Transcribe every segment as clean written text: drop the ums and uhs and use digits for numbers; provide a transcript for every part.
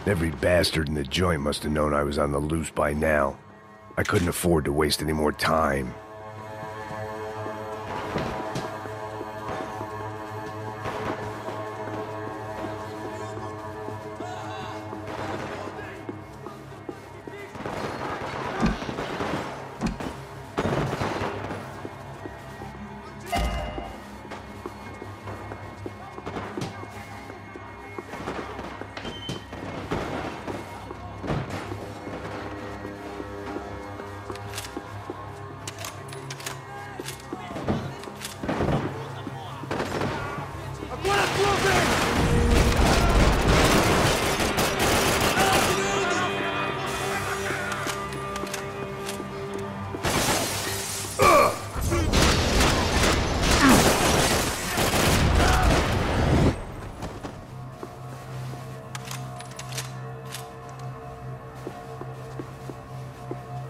Every bastard in the joint must have known I was on the loose by now. I couldn't afford to waste any more time.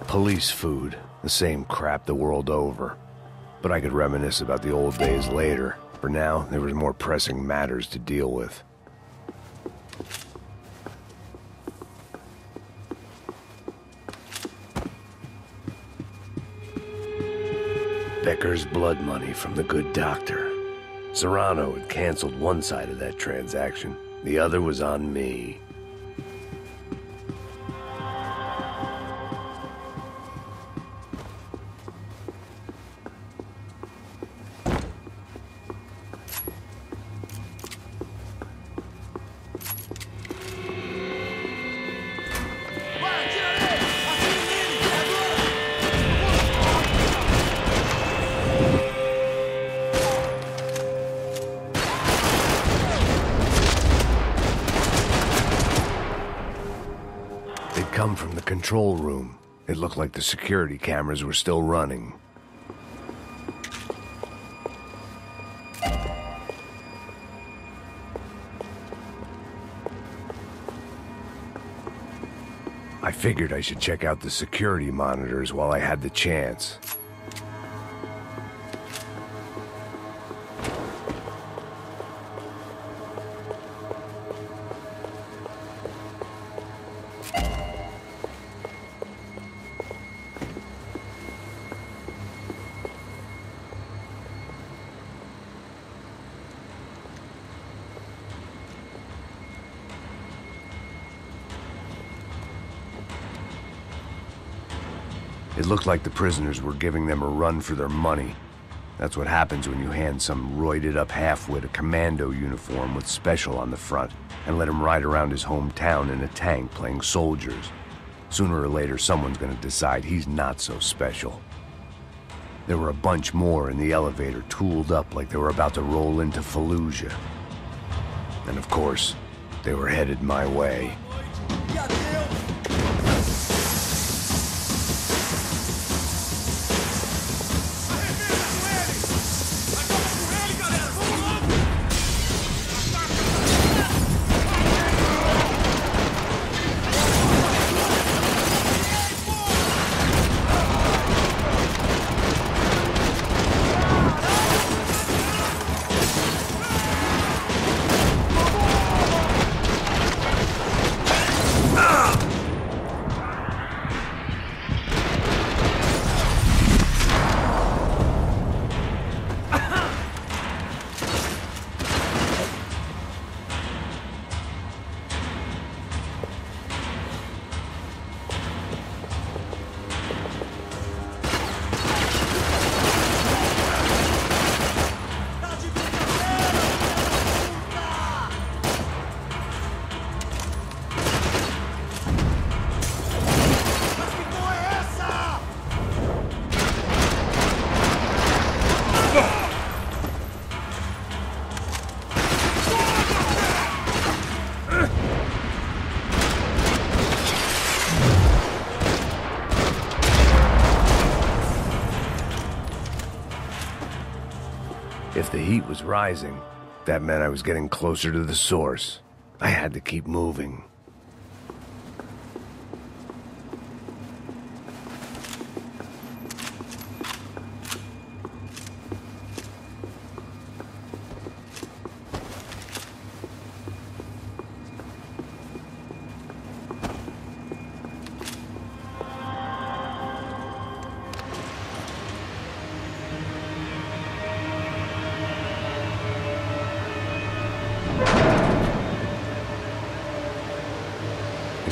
Police food, the same crap the world over. But I could reminisce about the old days later. For now, there was more pressing matters to deal with. Becker's blood money from the good doctor. Serrano had canceled one side of that transaction. The other was on me. Come from the control room. It looked like the security cameras were still running. I figured I should check out the security monitors while I had the chance. It looked like the prisoners were giving them a run for their money. That's what happens when you hand some roided-up halfwit a commando uniform with special on the front and let him ride around his hometown in a tank playing soldiers. Sooner or later, someone's gonna decide he's not so special. There were a bunch more in the elevator, tooled up like they were about to roll into Fallujah. And of course, they were headed my way. If the heat was rising, that meant I was getting closer to the source. I had to keep moving.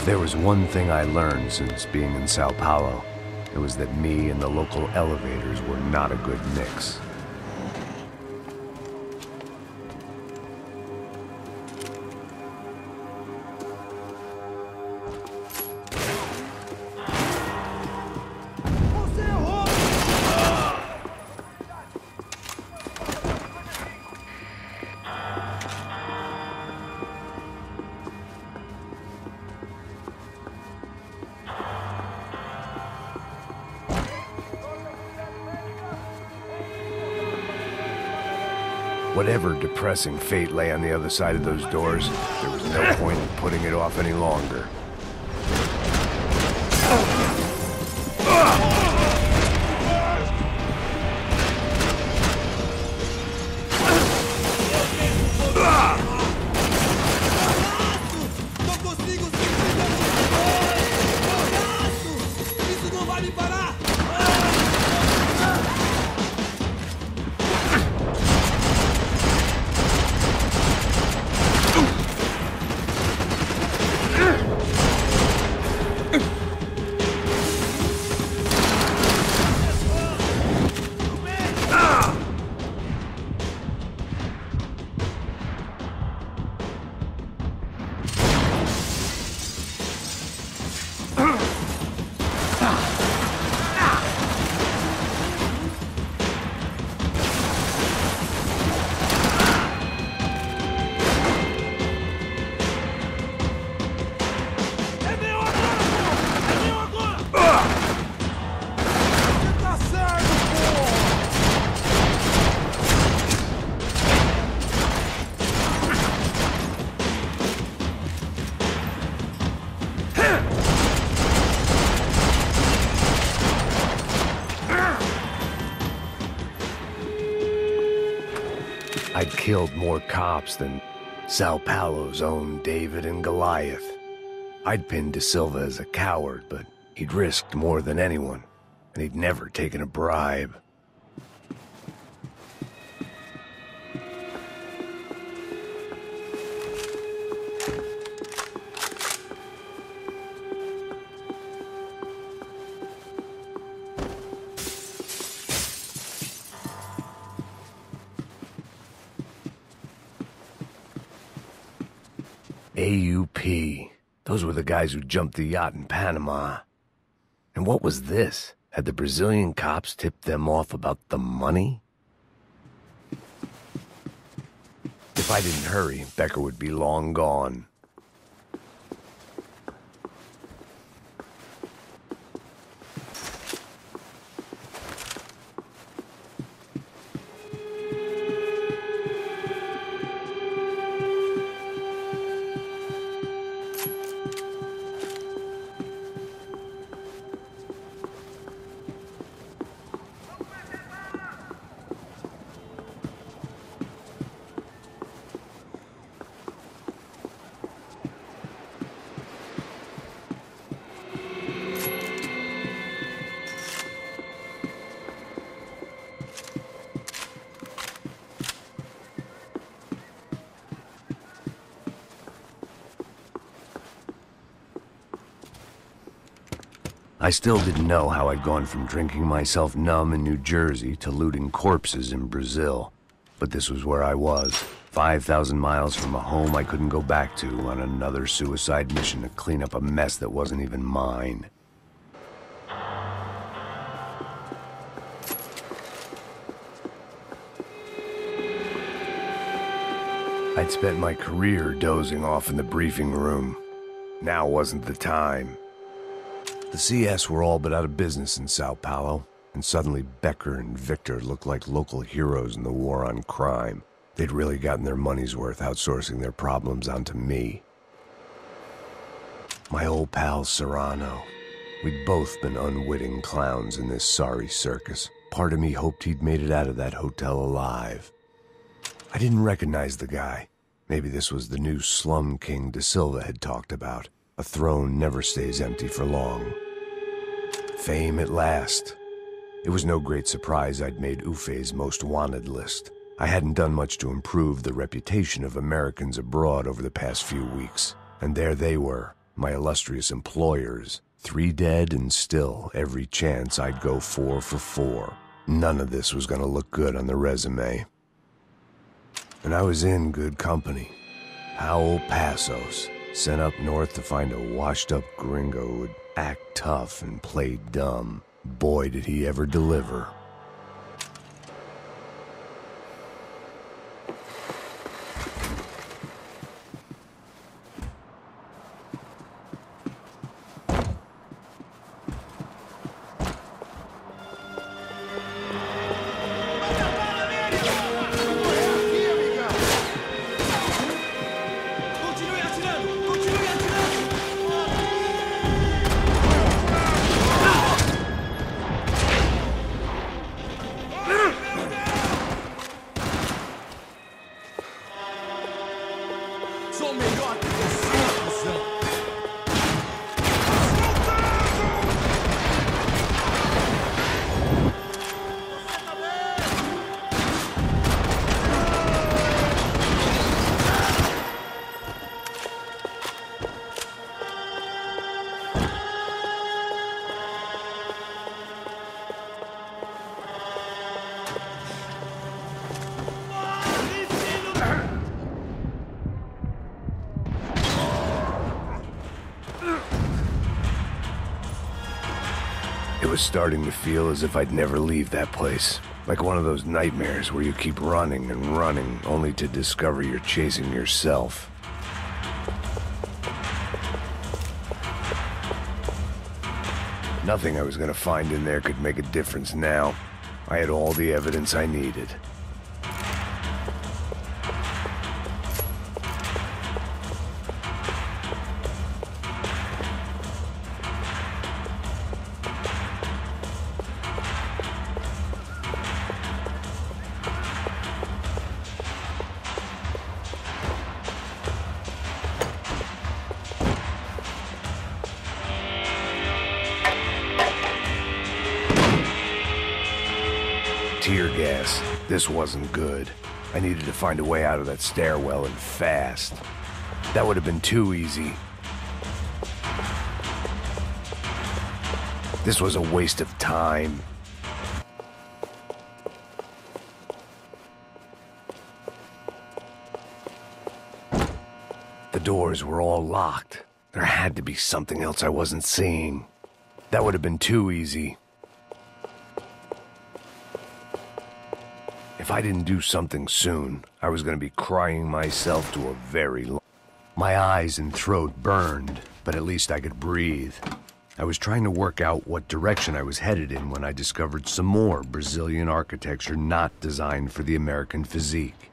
There was one thing I learned since being in Sao Paulo. It was that me and the local elevators were not a good mix. Whatever depressing fate lay on the other side of those doors, there was no point in putting it off any longer. I'd killed more cops than Sao Paulo's own David and Goliath. I'd pinned De Silva as a coward, but he'd risked more than anyone, and he'd never taken a bribe. AUP. Those were the guys who jumped the yacht in Panama. And what was this? Had the Brazilian cops tipped them off about the money? If I didn't hurry, Becker would be long gone. I still didn't know how I'd gone from drinking myself numb in New Jersey to looting corpses in Brazil. But this was where I was, 5,000 miles from a home I couldn't go back to, on another suicide mission to clean up a mess that wasn't even mine. I'd spent my career dozing off in the briefing room. Now wasn't the time. The CS were all but out of business in Sao Paulo, and suddenly Becker and Victor looked like local heroes in the war on crime. They'd really gotten their money's worth outsourcing their problems onto me. My old pal Serrano. We'd both been unwitting clowns in this sorry circus. Part of me hoped he'd made it out of that hotel alive. I didn't recognize the guy. Maybe this was the new slum king De Silva had talked about. A throne never stays empty for long. Fame at last. It was no great surprise I'd made Ufe's most wanted list. I hadn't done much to improve the reputation of Americans abroad over the past few weeks, and there they were, my illustrious employers. 3 dead and still every chance I'd go 4 for 4. None of this was gonna look good on the resume. And I was in good company. Howell Passos, sent up north to find a washed-up gringo who'd act tough and play dumb. Boy, did he ever deliver. It was starting to feel as if I'd never leave that place. Like one of those nightmares where you keep running and running, only to discover you're chasing yourself. Nothing I was gonna find in there could make a difference now. I had all the evidence I needed. Tear gas. This wasn't good. I needed to find a way out of that stairwell and fast. That would have been too easy. This was a waste of time. The doors were all locked. There had to be something else I wasn't seeing. That would have been too easy. If I didn't do something soon, I was going to be crying myself to a very long... My eyes and throat burned, but at least I could breathe. I was trying to work out what direction I was headed in when I discovered some more Brazilian architecture not designed for the American physique.